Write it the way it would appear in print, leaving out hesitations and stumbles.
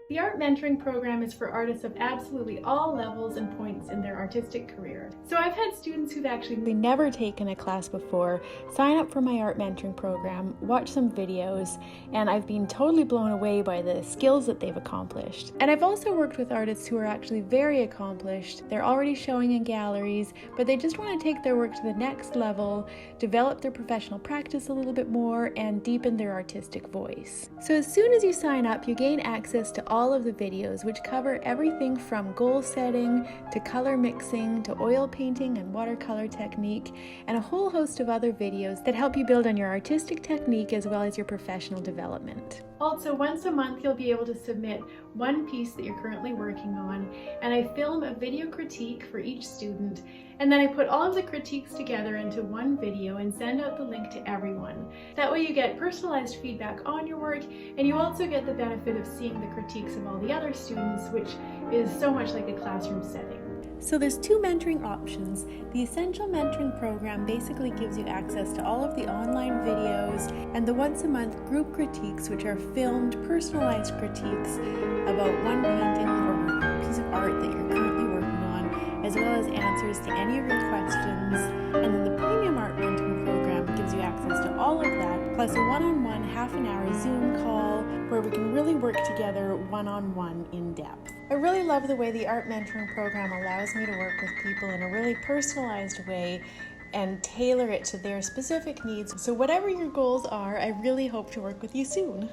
The art mentoring program is for artists of absolutely all levels and points in their artistic career. So I've had students who've actually never taken a class before sign up for my art mentoring program, watch some videos, and I've been totally blown away by the skills that they've accomplished. And I've also worked with artists who are actually very accomplished. They're already showing in galleries, but they just want to take their work to the next level, develop their professional practice a little bit more, and deepen their artistic voice. So as soon as you sign up, you gain access to all of the videos, which cover everything from goal setting to color mixing to oil painting and watercolor technique, and a whole host of other videos that help you build on your artistic technique as well as your professional development. Also, once a month you'll be able to submit one piece that you're currently working on, and I film a video critique for each student, and then I put all of the critiques together into one video and send out the link to everyone. That way you get personalized feedback on your work, and you also get the benefit of seeing the critiques of all the other students, which is so much like a classroom setting. So there's two mentoring options. The Essential Mentoring Program basically gives you access to all of the online videos and the once a month group critiques, which are filmed, personalized critiques about one painting or piece of art that you're currently working on, as well as answers to any of your questions. And then the Premium Art Mentoring Program gives you access to all of that, plus a one-on-one half-an-hour Zoom call where we can really work together one-on-one in depth. I really love the way the art mentoring program allows me to work with people in a really personalized way and tailor it to their specific needs. So whatever your goals are, I really hope to work with you soon.